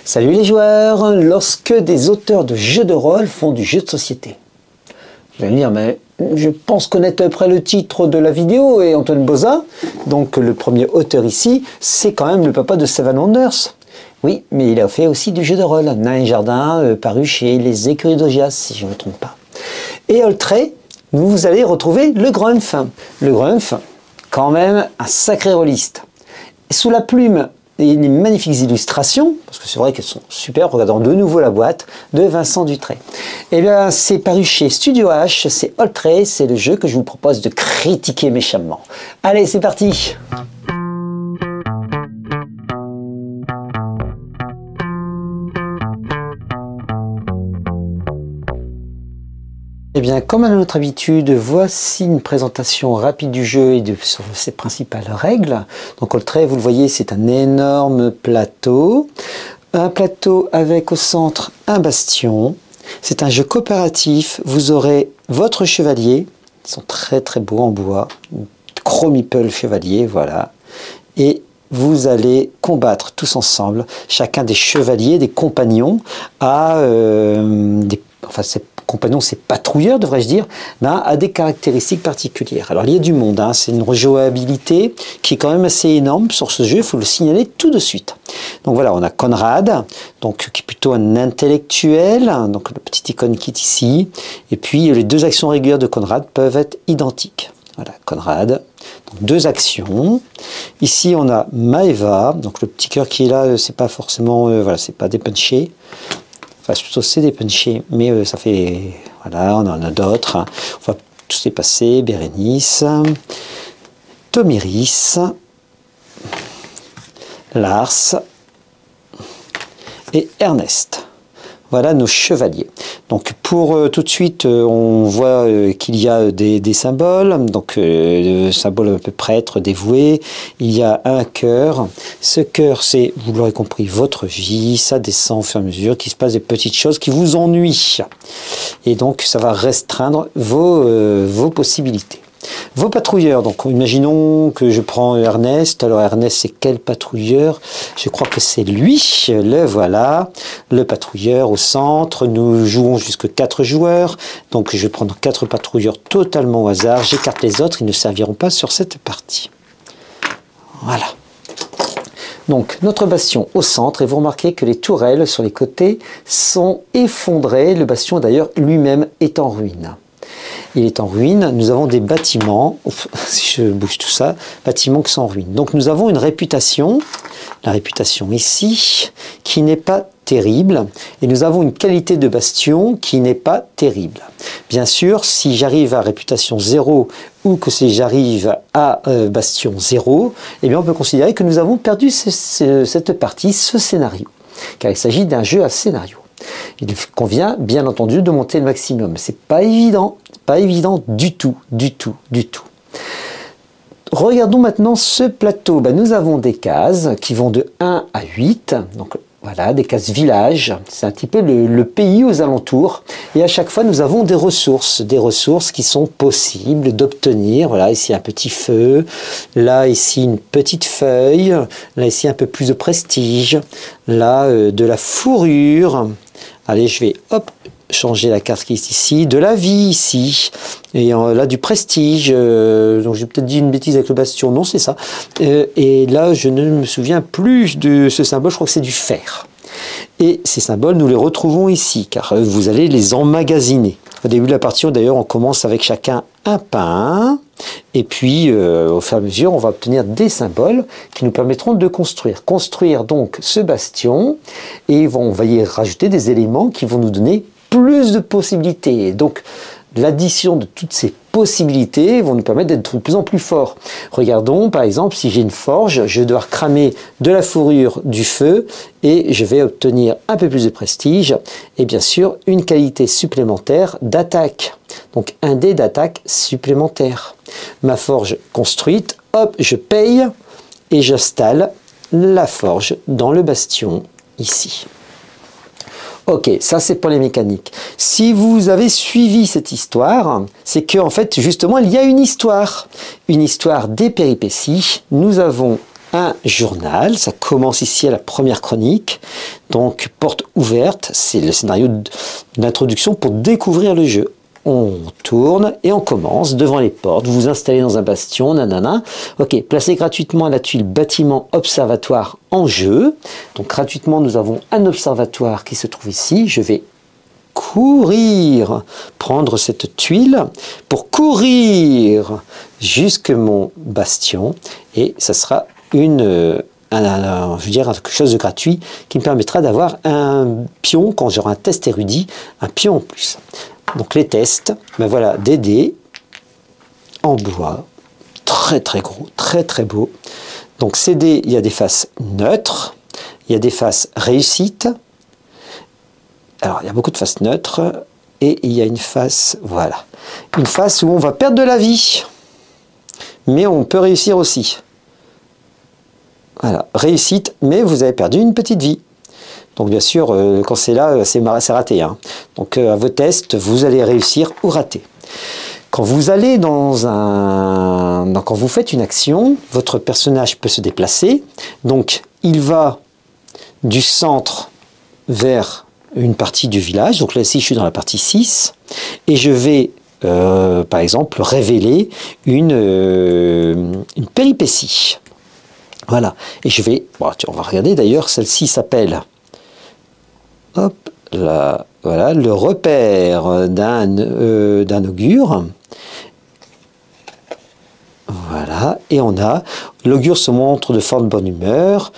Salut les joueurs! Lorsque des auteurs de jeux de rôle font du jeu de société. Vous allez me dire, mais je pense connaître à peu près le titre de la vidéo et Antoine Boza. Donc le premier auteur ici, c'est quand même le papa de Seven Wonders. Oui, mais il a fait aussi du jeu de rôle. Nain et Jardin, paru chez les Écuries d'Augias, si je ne me trompe pas. Et Oltré, vous allez retrouver le Grumpf. Le Grumpf, quand même un sacré rôliste. Sous la plume et des magnifiques illustrations, parce que c'est vrai qu'elles sont super, regardons de nouveau la boîte, de Vincent Dutray. Et bien, c'est paru chez Studio H, c'est Oltré, c'est le jeu que je vous propose de critiquer méchamment. Allez, c'est parti! Eh bien, comme à notre habitude, voici une présentation rapide du jeu et sur ses principales règles. Donc Oltré, vous le voyez, c'est un énorme plateau. Un plateau avec au centre un bastion. C'est un jeu coopératif. Vous aurez votre chevalier. Ils sont très très beaux en bois. Chromeeple chevalier, voilà. Et vous allez combattre tous ensemble. Chacun des chevaliers, des compagnons, a compagnons, c'est patrouilleurs, devrais-je dire, a des caractéristiques particulières. Alors, il y a du monde, c'est une rejouabilité qui est quand même assez énorme sur ce jeu, il faut le signaler tout de suite. Donc voilà, on a Conrad, donc, qui est plutôt un intellectuel, donc le petit icône qui est ici, et puis les deux actions régulières de Conrad peuvent être identiques. Voilà, Conrad, donc deux actions. Ici, on a Maeva, donc le petit cœur qui est là, c'est pas forcément, voilà, c'est pas dépunché. Enfin, plutôt c'est dépunché, mais ça fait... Voilà, on en a d'autres. On va tous les passer. Bérénice, Tomiris, Lars et Ernest. Voilà nos chevaliers. Donc pour tout de suite, on voit qu'il y a des symboles. Donc symbole un peu prêtre, dévoué. Il y a un cœur. Ce cœur, c'est, vous l'aurez compris, votre vie. Ça descend au fur et à mesure qu'il se passe des petites choses qui vous ennuient. Et donc ça va restreindre vos possibilités. Vos patrouilleurs, donc imaginons que je prends Ernest. Alors Ernest, c'est quel patrouilleur? Je crois que c'est lui, le voilà, le patrouilleur au centre. Nous jouons jusqu'à 4 joueurs, donc je vais prendre 4 patrouilleurs totalement au hasard. J'écarte les autres, ils ne serviront pas sur cette partie. Voilà. Donc notre bastion au centre, et vous remarquez que les tourelles sur les côtés sont effondrées. Le bastion d'ailleurs lui-même est en ruine. Il est en ruine, nous avons des bâtiments, si je bouge tout ça, bâtiments qui sont en ruine. Donc nous avons une réputation, la réputation ici, qui n'est pas terrible, et nous avons une qualité de bastion qui n'est pas terrible. Bien sûr, si j'arrive à réputation 0 ou que si j'arrive à bastion 0, eh bien on peut considérer que nous avons perdu cette partie, ce scénario, car il s'agit d'un jeu à scénario. Il convient bien entendu de monter le maximum. C'est pas évident du tout. Regardons maintenant ce plateau. Nous avons des cases qui vont de 1 à 8. Donc voilà, des cases villages. C'est un petit peu le pays aux alentours. Et à chaque fois, nous avons des ressources qui sont possibles d'obtenir. Voilà, ici un petit feu. Là, ici une petite feuille. Là, ici un peu plus de prestige. Là, de la fourrure. Allez, je vais changer la carte qui est ici, de la vie ici, et là du prestige, donc j'ai peut-être dit une bêtise avec le bastion, non c'est ça, et là je ne me souviens plus de ce symbole, je crois que c'est du fer. Et ces symboles, nous les retrouvons ici, car vous allez les emmagasiner. Au début de la partie, d'ailleurs, on commence avec chacun un pain, et puis au fur et à mesure, on va obtenir des symboles qui nous permettront de construire. Construire donc ce bastion, et on va y rajouter des éléments qui vont nous donner plus de possibilités. Donc l'addition de toutes ces possibilités vont nous permettre d'être de plus en plus forts. Regardons par exemple, si j'ai une forge, je vais devoir cramer de la fourrure, du feu, et je vais obtenir un peu plus de prestige, et bien sûr une qualité supplémentaire d'attaque. Donc un dé d'attaque supplémentaire. Ma forge construite, hop, je paye, et j'installe la forge dans le bastion ici. Ok, ça c'est pour les mécaniques. Si vous avez suivi cette histoire, c'est qu'en fait, justement, il y a une histoire des péripéties. Nous avons un journal. Ça commence ici à la première chronique. Donc, porte ouverte, c'est le scénario d'introduction pour découvrir le jeu. On tourne et on commence devant les portes. Vous vous installez dans un bastion, nanana. Ok, placez gratuitement la tuile bâtiment observatoire en jeu. Donc gratuitement, nous avons un observatoire qui se trouve ici. Je vais courir, prendre cette tuile pour courir jusque mon bastion. Et ça sera je veux dire, quelque chose de gratuit qui me permettra d'avoir un pion, quand j'aurai un test érudit, un pion en plus. Donc les tests, ben voilà, des dés en bois, très très gros, très très beau. Donc ces dés, il y a des faces neutres, il y a des faces réussites. Alors il y a beaucoup de faces neutres et il y a une face, voilà, une face où on va perdre de la vie, mais on peut réussir aussi. Voilà, réussite, mais vous avez perdu une petite vie. Donc bien sûr, quand c'est là, c'est raté. Hein. Donc à vos tests, vous allez réussir ou rater. Quand vous allez quand vous faites une action, votre personnage peut se déplacer. Donc il va du centre vers une partie du village. Donc là ici, je suis dans la partie 6. Et je vais, par exemple, révéler une péripétie. Voilà. Et je vais, bon, on va regarder d'ailleurs, celle-ci s'appelle... Hop, là, voilà, le repère d'un augure. Voilà, et on a, l'augure se montre de forte bonne humeur,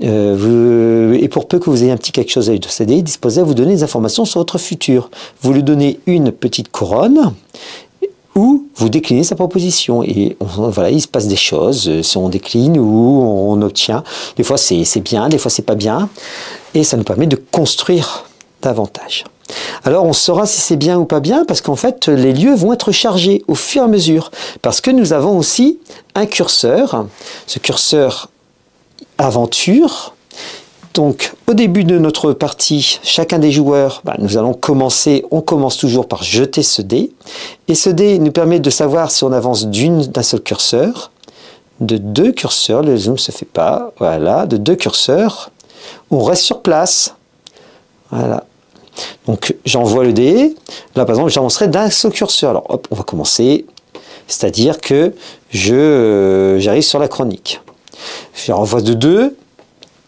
et pour peu que vous ayez un petit quelque chose à lui céder, disposez à vous donner des informations sur votre futur. Vous lui donnez une petite couronne, ou vous déclinez sa proposition. Et voilà, il se passe des choses, si on décline ou on obtient. Des fois c'est bien, des fois c'est pas bien. Et ça nous permet de construire davantage. Alors on saura si c'est bien ou pas bien, parce qu'en fait les lieux vont être chargés au fur et à mesure. Parce que nous avons aussi un curseur, ce curseur aventure. Donc au début de notre partie, chacun des joueurs, nous allons commencer, on commence toujours par jeter ce dé. Et ce dé nous permet de savoir si on avance d'un seul curseur, de 2 curseurs, le zoom ne se fait pas, voilà, de 2 curseurs, on reste sur place. Voilà. Donc j'envoie le dé, là par exemple j'avancerai d'un seul curseur. Alors hop, on va commencer, c'est-à-dire que j'arrive sur la chronique. Je renvoie de 2.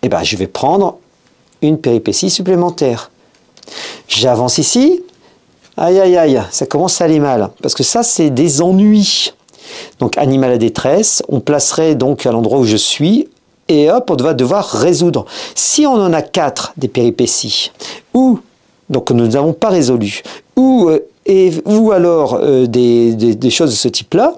Eh ben, je vais prendre une péripétie supplémentaire. J'avance ici. Aïe, aïe, aïe, ça commence à aller mal. Parce que ça, c'est des ennuis. Donc, animal à détresse, on placerait donc à l'endroit où je suis. Et hop, on va devoir résoudre. Si on en a 4 des péripéties, ou donc nous n'avons pas résolu, ou alors des choses de ce type-là,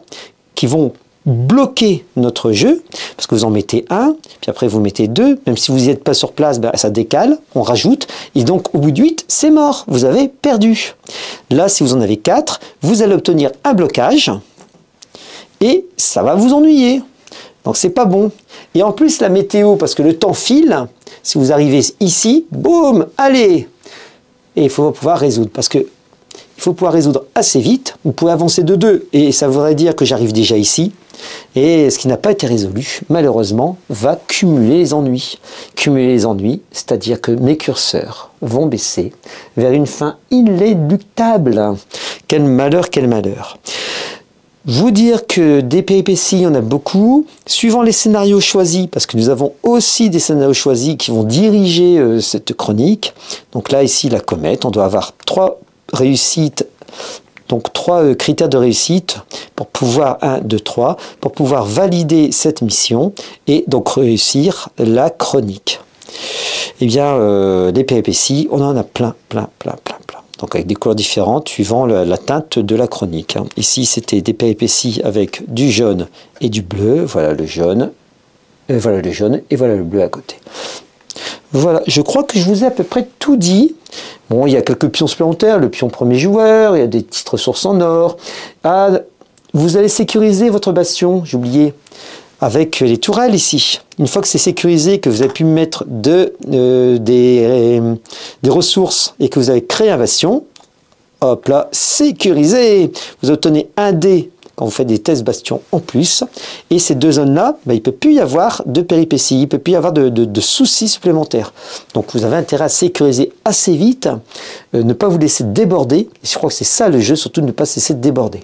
qui vont bloquer notre jeu, parce que vous en mettez un, puis après vous mettez 2, même si vous n'y êtes pas sur place, ça décale, on rajoute, et donc au bout de 8, c'est mort, vous avez perdu. Là, si vous en avez 4, vous allez obtenir un blocage, et ça va vous ennuyer. Donc c'est pas bon. Et en plus, la météo, parce que le temps file, si vous arrivez ici, boum, allez. Et il faut pouvoir résoudre, parce que il faut pouvoir résoudre assez vite. Vous pouvez avancer de 2, et ça voudrait dire que j'arrive déjà ici. Et ce qui n'a pas été résolu, malheureusement, va cumuler les ennuis. Cumuler les ennuis, c'est-à-dire que mes curseurs vont baisser vers une fin inéluctable. Quel malheur, quel malheur. Vous dire que des péripéties, il y en a beaucoup. Suivant les scénarios choisis, parce que nous avons aussi des scénarios choisis qui vont diriger cette chronique. Donc là, ici, la comète, on doit avoir 3 réussites. Donc 3 critères de réussite pour pouvoir, 1, 2, 3, pour pouvoir valider cette mission et donc réussir la chronique. Eh bien, les péripéties, on en a plein. Donc avec des couleurs différentes suivant la teinte de la chronique. Ici, c'était des péripéties avec du jaune et du bleu. Voilà le jaune, et voilà le jaune, et voilà le bleu à côté. Voilà, je crois que je vous ai à peu près tout dit. Bon, il y a quelques pions supplémentaires, le pion premier joueur, il y a des petites ressources en or. Ah, vous allez sécuriser votre bastion, j'ai oublié, avec les tourelles ici. Une fois que c'est sécurisé, que vous avez pu mettre des ressources et que vous avez créé un bastion, hop là, sécurisé. Vous obtenez un dé quand vous faites des tests bastion en plus. Et ces deux zones-là, il ne peut plus y avoir de péripéties, il ne peut plus y avoir de soucis supplémentaires. Donc vous avez intérêt à sécuriser assez vite, ne pas vous laisser déborder. Et je crois que c'est ça le jeu, surtout ne pas se laisser déborder.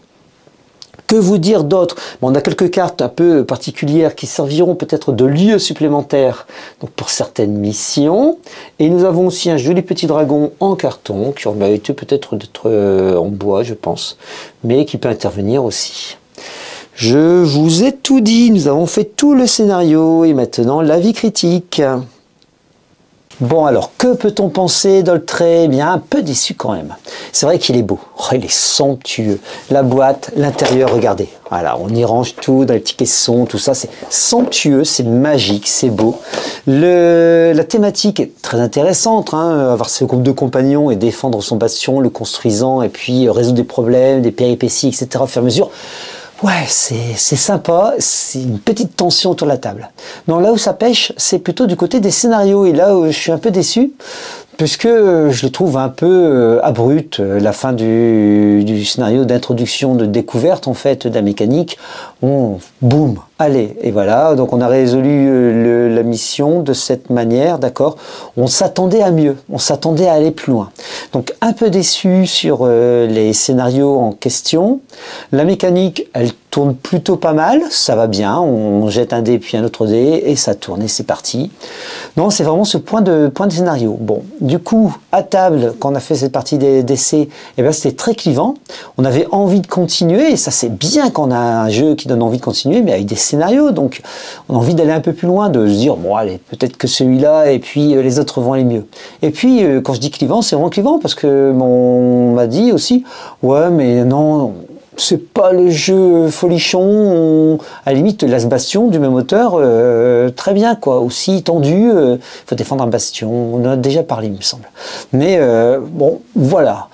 Que vous dire d'autre? On a quelques cartes un peu particulières qui serviront peut-être de lieux supplémentaires donc pour certaines missions. Et nous avons aussi un joli petit dragon en carton qui aurait été peut-être d'être en bois, je pense, mais qui peut intervenir aussi. Je vous ai tout dit, nous avons fait tout le scénario et maintenant l'avis critique. Bon alors, que peut-on penser d'Oltré? Eh bien, un peu déçu quand même. C'est vrai qu'il est beau, oh, il est somptueux. La boîte, l'intérieur, regardez. Voilà, on y range tout dans les petits caissons, tout ça, c'est somptueux, c'est magique, c'est beau. La thématique est très intéressante, hein, avoir ce groupe de compagnons et défendre son bastion, le construisant, et puis résoudre des problèmes, des péripéties, etc. au fur et à mesure. Ouais, c'est sympa, c'est une petite tension autour de la table. Non, là où ça pêche, c'est plutôt du côté des scénarios, et là où je suis un peu déçu, puisque je le trouve un peu abrupt, la fin du scénario d'introduction, de découverte en fait de la mécanique, boum, allez, et voilà, donc on a résolu la mission de cette manière, d'accord. On s'attendait à mieux, on s'attendait à aller plus loin. Donc un peu déçu sur les scénarios en question. La mécanique, elle tourne plutôt pas mal, ça va bien, on jette un dé puis un autre dé et ça tourne et c'est parti. Non, c'est vraiment ce point de scénario. Bon, du coup, à table, quand on a fait cette partie d'essai, eh ben, c'était très clivant. On avait envie de continuer et ça c'est bien quand on a un jeu qui donne envie de continuer, mais avec des scénarios, donc on a envie d'aller un peu plus loin, de se dire, bon allez, peut-être que celui-là et puis les autres vont aller mieux. Et puis, quand je dis clivant, c'est vraiment clivant parce que on m'a dit aussi, ouais mais non, c'est pas le jeu folichon, à la limite Last Bastion du même auteur, très bien quoi, aussi tendu, faut défendre un bastion, on en a déjà parlé il me semble. Mais bon, voilà.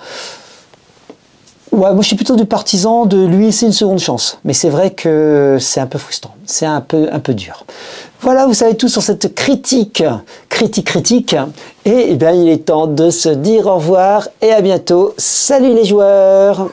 Ouais, moi je suis plutôt du partisan de lui laisser une seconde chance, mais c'est vrai que c'est un peu frustrant, c'est un peu dur. Voilà, vous savez tout sur cette critique, et bien il est temps de se dire au revoir et à bientôt. Salut les joueurs!